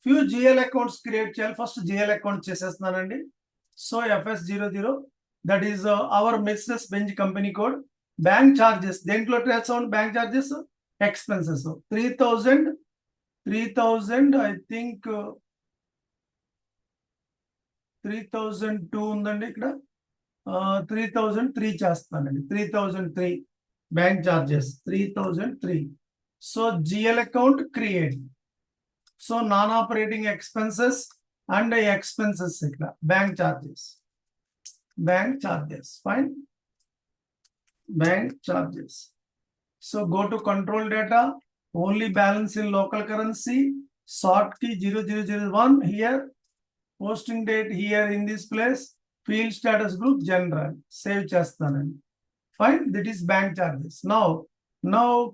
few GL accounts create చేయాలి. First GL account చేసేస్తున్నానండి. So FS00 that is our Mercedes Benz company code. Bank charges దేంట్లో trace అవును bank charges expenses 3000 I think 3002 ఉందండి ఇక్కడ. 3003 చేస్తానండి. 3003 bank charges 3003. So GL account create. So non operating expenses and expenses ఇక్కడ bank charges fine. Bank charges. So go to control data, only balance in local currency, sort key 0001 here, posting date here in this place, field status group general. Save చేస్తానండి. Fine, that is bank charges. Now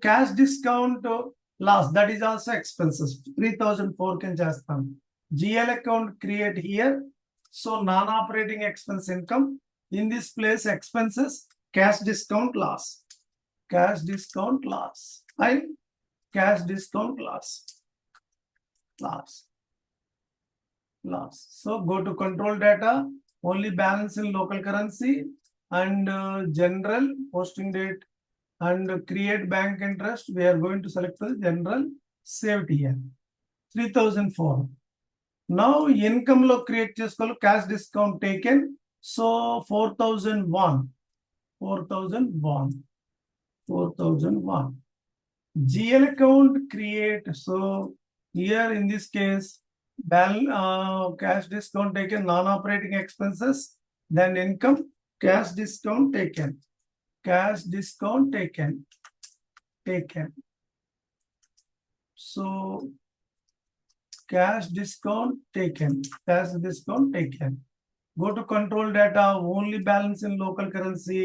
cash discount loss, that is also expenses 3004 can చేస్తాం. GL account create here. So non-operating expense income in this place expenses, cash discount loss. Cash discount loss. Fine. Cash discount loss. So go to control data, only balance in local currency and general, posting date and create bank interest. We are going to select the general, saved here 3004. Now income lo create చేసుకోవాలి. cash discount taken. So 4001 GL account create. So here in this case cash discount taken, non-operating expenses, then income, cash discount taken. So cash discount taken. Go to control data, only balance in local currency,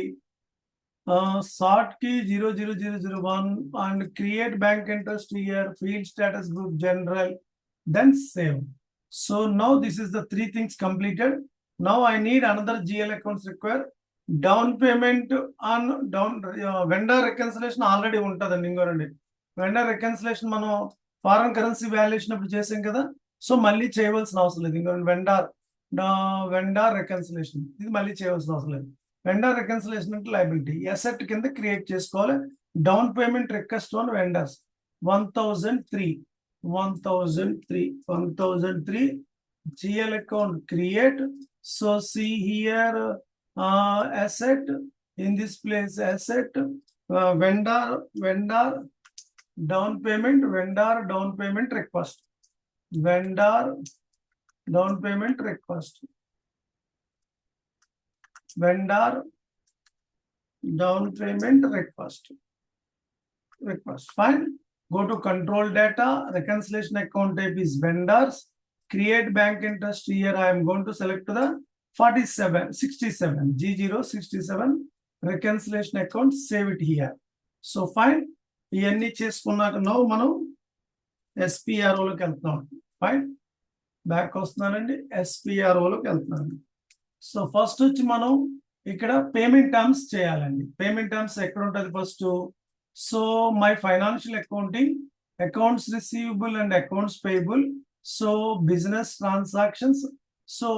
sort key 00001 and create bank interest here, field status group general, then save. So now this is the three things completed. Now I need another GL accounts require. Down payment on vendor reconciliation already ఉంటుందండి. ఇంకోరండి vendor reconciliation మనం foreign currency valuation అప్పుడు చేసాం కదా. So మళ్ళీ చేయవలసిన అవసరం లేదు. ఇంకో వెండర్ reconciliation ఇది మళ్ళీ చేయవలసిన అవసరం లేదు. వెండర్ reconciliation అంటే లయబిలిటీ అసెట్ కింద క్రియేట్ చేసుకోవాలి. Down payment request on vendors 1003 GL account create. So see here asset in this place, asset vendor down payment request. Fine. Go to control data, reconciliation account type is vendors, create bank interest. Here I am going to select the 67 G067 reconciliation account, save it here. So fine. ఇవన్నీ చేసుకున్నాక no మనం SPROలోకి వెళ్తున్నాం. Fine, back వస్తున్నానండి. SPROలోకి వెళ్తున్నాను. So first వచ్చి మనం ఇక్కడ payment terms చేయాలండి. పేమెంట్ టర్మ్స్ ఎక్కడ ఉంటుంది first? So my financial accounting, accounts receivable and accounts payable. So business transactions. So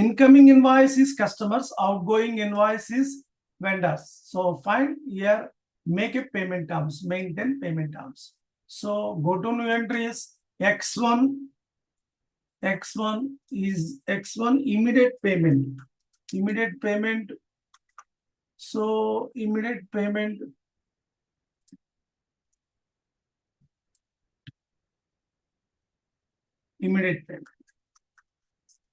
incoming invoice is customers, outgoing invoice is vendors. So find here, make a payment terms, maintain payment terms. So go to new entries. X1 is immediate payment. So immediate payment.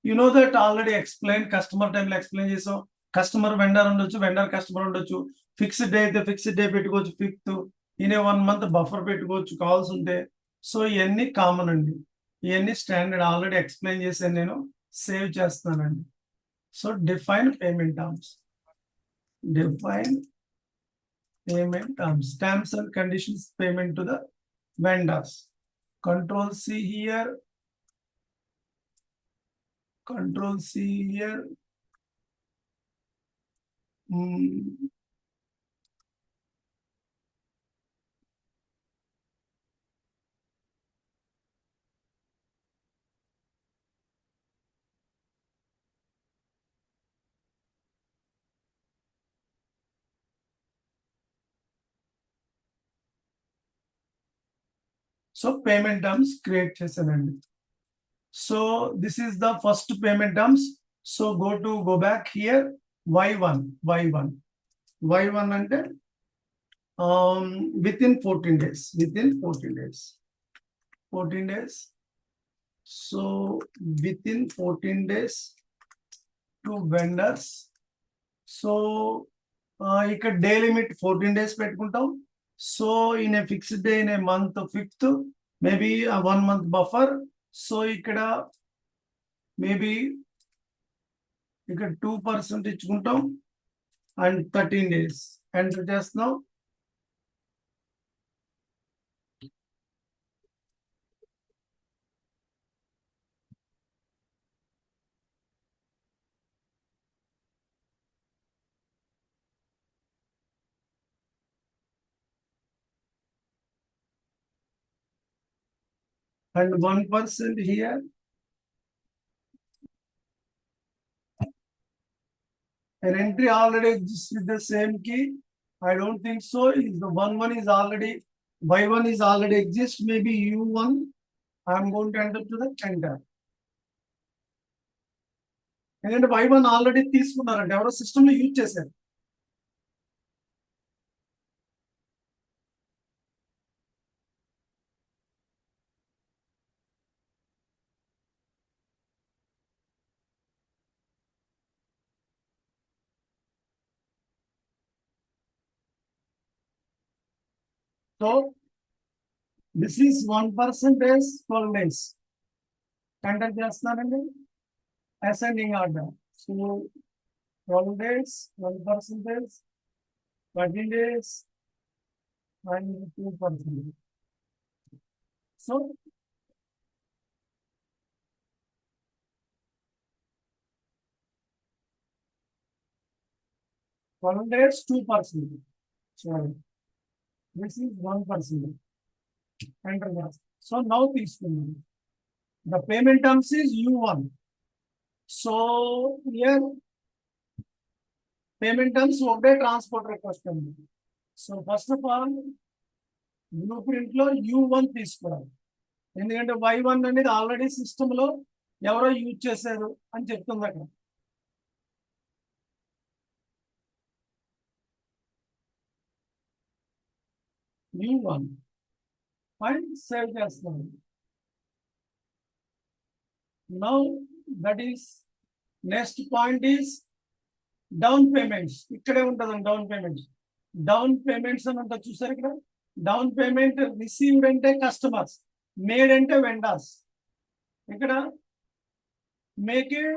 You know that already explained. Customer time లో explain చేసాం. Customer vendor ఉండొచ్చు, vendor customer ఉండొచ్చు. Fixed day అయితే fixed day పెట్టుకోవచ్చు, fifth ఇనే 1 month buffer పెట్టుకోవచ్చు calls ఉంటే. So ఇవన్నీ కామన్ అండి. ఇవన్నీ స్టాండర్డ్ ఆల్రెడీ ఎక్స్ప్లెయిన్ చేశాను నేను. సేవ్ చేస్తానండి. So define payment terms. Terms and conditions payment to the vendors. Control C here. So payment terms create చేశానండి. So this is the first payment terms. So go back here y1 అంటే within 14 days. 14 days. So within 14 days to vendors. So ఇక్కడ day limit 14 days పెట్టుకుంటాం. So in a fixed day in a month 5th maybe 1 month buffer. So ఇక్కడ maybe ఇక్కడ 2% ఇచ్చుకుంటాం and 13 days enter చేస్తున్నాం. And 1% here. An entry already exists with the same key. I don't think so. If the one is already, y1 is already exists, maybe u1. I'm going to enter to the enter. And y1 already తీసుకున్నారంటే ఎవరో system లో use చేశారు. So this is 1% is 12 days. Enter చేస్తున్నారండి ascending order. So 12 days, 1%, 13 days, and 2%. So one days 2%. Sorry, this is 1%. Enter that. So now this the payment terms is U1. So here payment terms one day transport request. So first of all, blueprint లో U1 తీసుకోవాలి. ఎందుకంటే y1 అనేది already system లో ఎవరో use చేశారు అని చెప్తుంది అక్కడ. U1 and సేవ్ చేస్తున్నాను. Now that is next point is down payments. ఇక్కడే ఉంటుందండి డౌన్ పేమెంట్స్. డౌన్ పేమెంట్స్ అని ఉంటుంది చూసారు ఇక్కడ. డౌన్ పేమెంట్ రిసీవ్డ్ అంటే కస్టమర్స్, మేడ్ అంటే వెండర్స్. ఇక్కడ make a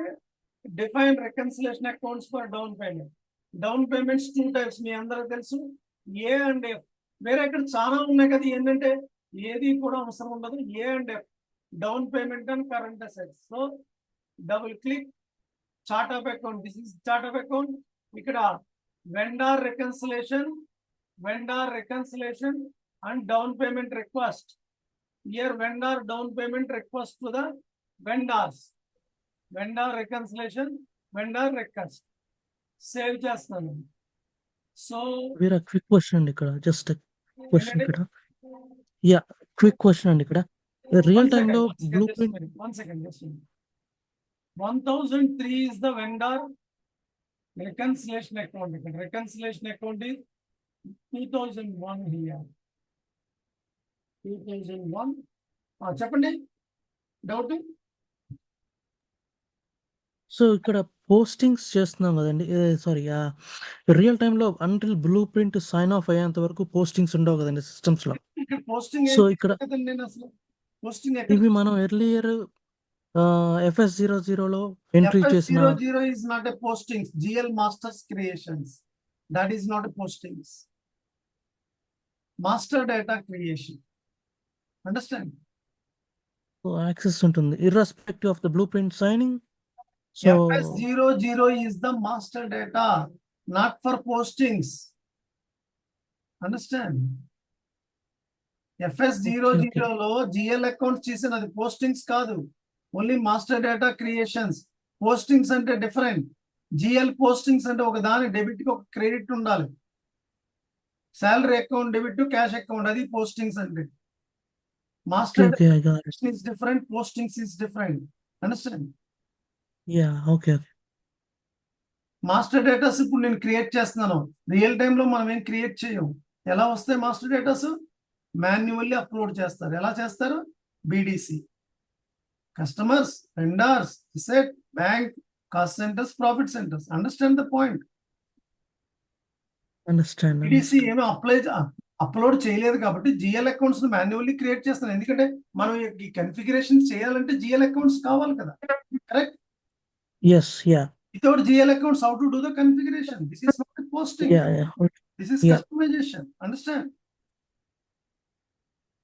define reconciliation accounts for down payment. Down payments 2 types మీ అందరూ తెలుసు, ఏ అండ్ ఎఫ్. వేరే ఇక్కడ చాలా ఉన్నాయి కదా, ఏంటంటే ఏది కూడా అవసరం ఉండదు. A and F, down payment and current assets. So double click chart of account. This is chart of account. ఇక్కడ vendor reconciliation and down payment request. Here vendor down payment request to the vendors. Vendor reconciliation, vendor request. Save చేస్తాను. So వేరే quick question అండి ఇక్కడ, just question ఇక్కడ. Yeah, quick question అండి ఇక్కడ. Real time లో blue print 1 second. 1003 is the vendor reconciliation account. Reconciliation account is 2001 here. 2001. చెప్పండి doubt. So ఇక్కడ పోస్టింగ్స్ చేస్తున్నాం కదండి, సారీ, రియల్ టైమ్ లో until blueprint sign off అయ్యేంత వరకు పోస్టింగ్స్ ఉండవు కదండి సిస్టమ్స్ లో. ఇక్కడ పోస్టింగ్ సో ఇక్కడ నేను అసలు పోస్టింగ్ ఇవి మనం ఎర్లియర్ FS00 లో ఎంట్రీ చేసిన. FS00 is not a postings. GL Masters Creations. That is not a postings. Master data creation. Understand? Access ఉంటుంది irrespective of the blueprint signing. So FS00 is the master data, not for postings. Understand? FS00 లో GL accounts చేసినది postings కాదు, only master data creations. Postings అంటే different. GL postings అంటే ఒక దాని debit కి ఒక క్రెడిట్ ఉండాలి. Salary account debit to cash account, అది పోస్టింగ్స్ అంటే. Master Okay, I got it. data is different, postings is different. Understand? Yeah, okay. Master datas ఇప్పుడు నేను క్రియేట్ చేస్తున్నాను. రియల్ టైమ్ లో మనం ఏం క్రియేట్ చేయం. ఎలా వస్తాయి మాస్టర్ డేటాస్? మాన్యువల్లీ అప్లోడ్ చేస్తారు. ఎలా చేస్తారు? BDC. Customers, vendors, asset, bank, cost centers, profit centres. Understand the point. Understand. BDC ఏమీ అప్లోడ్ చేయలేదు కాబట్టి జిఎల్ అకౌంట్స్ మాన్యువల్లీ క్రియేట్ చేస్తాను. ఎందుకంటే మనం ఈ కన్ఫిగరేషన్ చేయాలంటే జిఎల్ అకౌంట్స్ కావాలి కదా. Correct? Yes, yeah. Without GL accounts, how to do the configuration? This is not a posting. Yeah. Okay. This is Yeah. customization. Understand?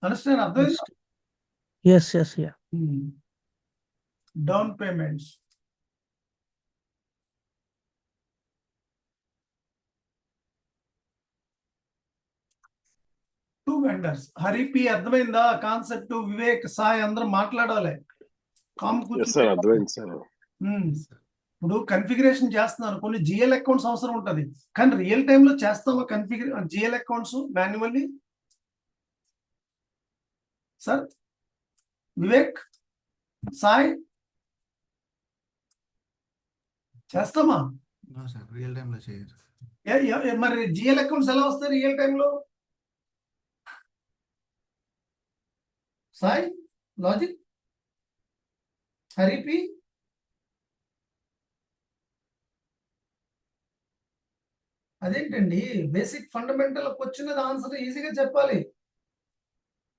Understand? Understand. Yes, yeah. Down payments. Two vendors. Hari P. అర్థమైందా concept? Vivek, Sai అందరూ మాట్లాడాలి. అర్థమైంది sir. ఇప్పుడు configuration చేస్తున్నారు. కొన్ని GL accounts అవసరం ఉంటుంది, కానీ రియల్ టైమ్ లో చేస్తామా GL accounts manually? Sir Vivek, Sai చేస్తామా? రియల్ టైమ్ లో చేయరు. మరి జిఎల్ అకౌంట్స్ ఎలా వస్తాయి రియల్ టైమ్ లో? సాయి, లాజిక్, హరిపి, అదేంటండి బేసిక్ ఫండమెంటల్ వచ్చినది ఆన్సర్ ఈజీగా చెప్పాలి.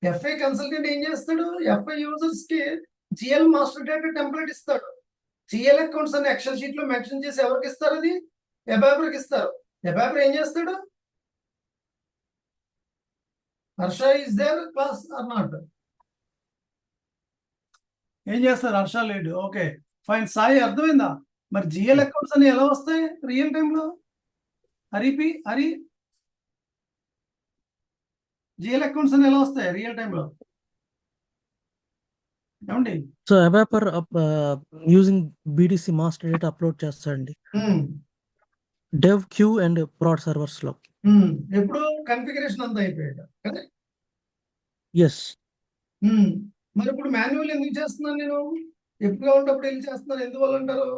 ఎఫ్ఐ కన్సల్టెంట్ ఏం చేస్తాడు? ఎఫ్ఐ యూజర్స్ కి జిఎల్ మాస్టర్ డేటా టెంప్లెట్ ఇస్తాడు. జిఎల్ అకౌంట్స్ అని ఎక్సెల్ షీట్ లో మెన్షన్ చేసి ఎవరికి ఇస్తారు? అది ఎబాబ్రాకి ఇస్తారు. ఎబాబ్రా ఏం చేస్తాడు? Harsha is there class or not? ఏం చేస్తారు? హర్ష లేడు. Okay fine. సాయి అర్థమైందా? మరి జిఎల్ అకౌంట్స్ అని ఎలా వస్తాయి రియల్ టైమ్ లో? హరిపి, హరి, జిఎల్ అకౌంట్స్ అని ఎలా వస్తాయి రియల్ టైమ్ లో? ఏమండి? So ABAPer using BDC master data upload చేస్తాడండి dev Q and prod servers లో. ఎప్పుడు కన్ఫిగరేషన్ అంతా అయిపోయాడు కదా. ఎస్. మరి ఇప్పుడు మాన్యువల్ ఎందుకు చేస్తున్నాను నేను? ఎప్పుడు కావాలంటే వెళ్ళి చేస్తున్నాను. ఎందువల్ల అంటారు?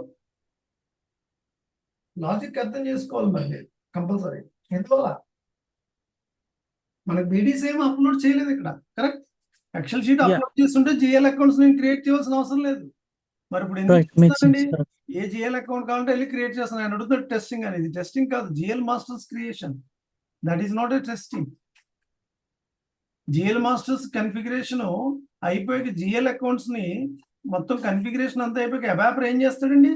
లాజిక్ అర్థం చేసుకోవాలి మళ్ళీ కంపల్సరీ. ఎందువల్ల? మనకి బీడీసీ ఏమో అప్లోడ్ చేయలేదు ఇక్కడ. కరెక్ట్? ఎక్సెల్ షీట్ అప్లోడ్ చేస్తుంటే జిఎల్ అకౌంట్స్ నేను క్రియేట్ చేయాల్సిన అవసరం లేదు. మరి ఇప్పుడు ఎందుకు చేస్తానండి? ఏ జిఎల్ అకౌంట్ కావాలంటే వెళ్ళి క్రియేట్ చేస్తాను. ఆయన అడుగుతాడు టెస్టింగ్ అనేది. టెస్టింగ్ కాదు, GL masters creation. That is not a testing. GL masters configuration అయిపోయాక జిఎల్ అకౌంట్స్ ని మొత్తం కన్ఫిగరేషన్ అంతా అయిపోయాక ఎబాపర్ ఏం చేస్తాడండి?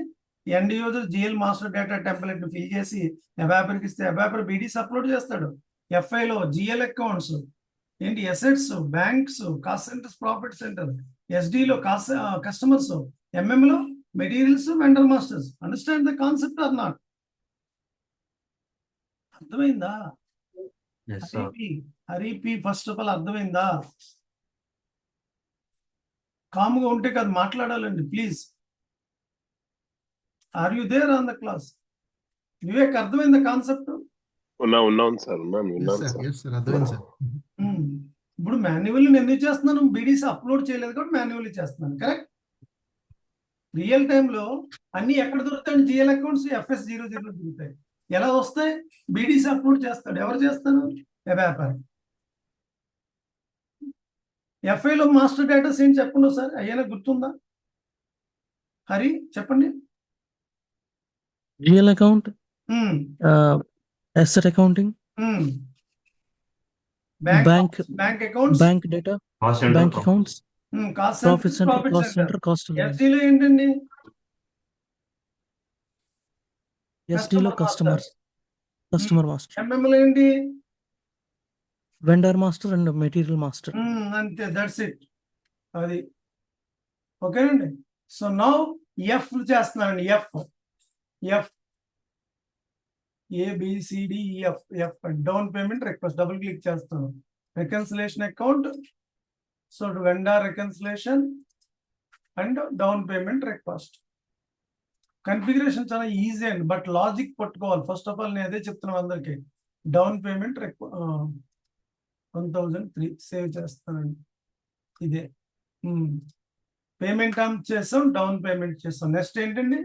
End user GL master data template fill చేసి ఎబాపర్కి ఇస్తే ఎబాపర్ బీడీసీ అప్లోడ్ చేస్తాడు. ఎఫ్ఐలో జిఎల్ అకౌంట్స్ ఏంటి? Assets, banks, cost centers, profit center, ఎస్డిలో కస్టమర్స్, ఎంఎంలో materials, vendor masters. Understand the concept or not? అర్థమైందా? హరిపి ఫస్ట్ ఆఫ్ ఆల్ అర్థమైందా? కామ్గా ఉంటే కాదు, మాట్లాడాలండి please. Are you there on the class? Vivek అర్థమైందా కాన్సెప్ట్? ఉన్నాను సార్. అర్థమైంది సార్. ఇప్పుడు మాన్యువల్లీ నేను ఎందుకు చేస్తున్నాను? బీడీసీ అప్లోడ్ చేయలేదు కాబట్టి మాన్యువల్లీ చేస్తున్నాను. కరెక్ట్? రియల్ టైంలో అన్ని ఎక్కడ దొరుకుతాయి? జిఎల్ అకౌంట్స్ FS00 దొరుకుతాయి. ఎలా వస్తాయి? బీడీసీ అప్లోడ్ చేస్తాడు. ఎవరు చేస్తారు? ఎబాపర్. ఎఫ్ఐలో మాస్టర్ డేటాస్ ఏంటి చెప్పండి సార్. అయ్యేనా గుర్తుందా? హరి చెప్పండి. GL account, asset accounting, bank accounts, bank data, bank accounts, profit centre, cost. ఎస్డీలో ఏంటండి? ఎస్డీలో కస్టమర్ మాస్టర్. ఎంఎంలో ఏంటి? Vendor master and material master. అంతే, దట్స్ ఇట్. అది ఓకేనండి. సో నౌ ఎఫ్ చేస్తున్నానండి. F ABCDEF. Down payment request double click చేస్తాను. Reconciliation account, so vendor reconciliation and down payment request. Configuration చాలా ఈజీ అండి, బట్ లాజిక్ పట్టుకోవాలి. ఫస్ట్ ఆఫ్ ఆల్ నేను అదే చెప్తున్నాను అందరికి. డౌన్ పేమెంట్ 1003 సేవ్ చేస్తానండి. ఇదే పేమెంట్ టర్మ్ చేసాం, డౌన్ పేమెంట్ చేసాం. నెక్స్ట్ ఏంటండి